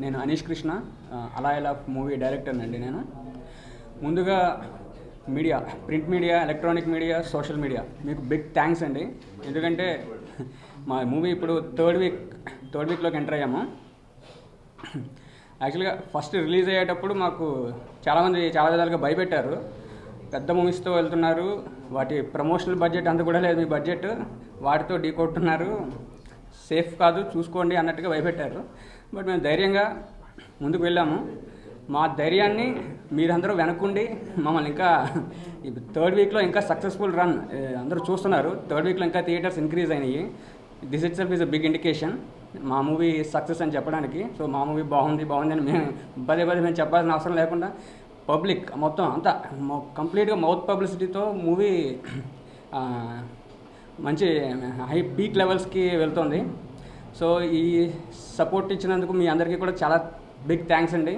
నేను అనీష్ కృష్ణ, అలా ఇలా మూవీ డైరెక్టర్నండి. నేను ముందుగా media, print media, electronic media, social media మీకు బిగ్ థ్యాంక్స్ అండి. ఎందుకంటే మా మూవీ ఇప్పుడు థర్డ్ వీక్లోకి ఎంటర్ అయ్యాము. యాక్చువల్గా ఫస్ట్ రిలీజ్ అయ్యేటప్పుడు మాకు చాలామంది చాలా విధాలుగా భయపెట్టారు. పెద్ద మూవీస్తో వెళ్తున్నారు, వాటి ప్రమోషనల్ బడ్జెట్ అంత కూడా లేదు, మీ బడ్జెట్ వాటితో ఢీ కొట్టున్నారు, సేఫ్ కాదు చూసుకోండి అన్నట్టుగా భయపెట్టారు. బట్ మేము ధైర్యంగా ముందుకు వెళ్ళాము. మా ధైర్యాన్ని మీరందరూ వెనక్కుండి మమ్మల్ని ఇంకా థర్డ్ వీక్లో ఇంకా సక్సెస్ఫుల్ రన్ అందరూ చూస్తున్నారు. థర్డ్ వీక్లో ఇంకా థియేటర్స్ ఇంక్రీజ్ అయినాయి. This itself is a big indication మా మూవీ సక్సెస్ అని చెప్పడానికి. సో మా మూవీ బాగుంది అని మేము పదే మేము చెప్పాల్సిన అవసరం లేకుండా పబ్లిక్ మొత్తం అంతా కంప్లీట్గా మౌత్ పబ్లిసిటీతో మూవీ మంచి హై పీక్ లెవెల్స్కి వెళ్తుంది. సో ఈ సపోర్ట్ ఇచ్చినందుకు మీ అందరికీ కూడా చాలా బిగ్ థ్యాంక్స్ అండి.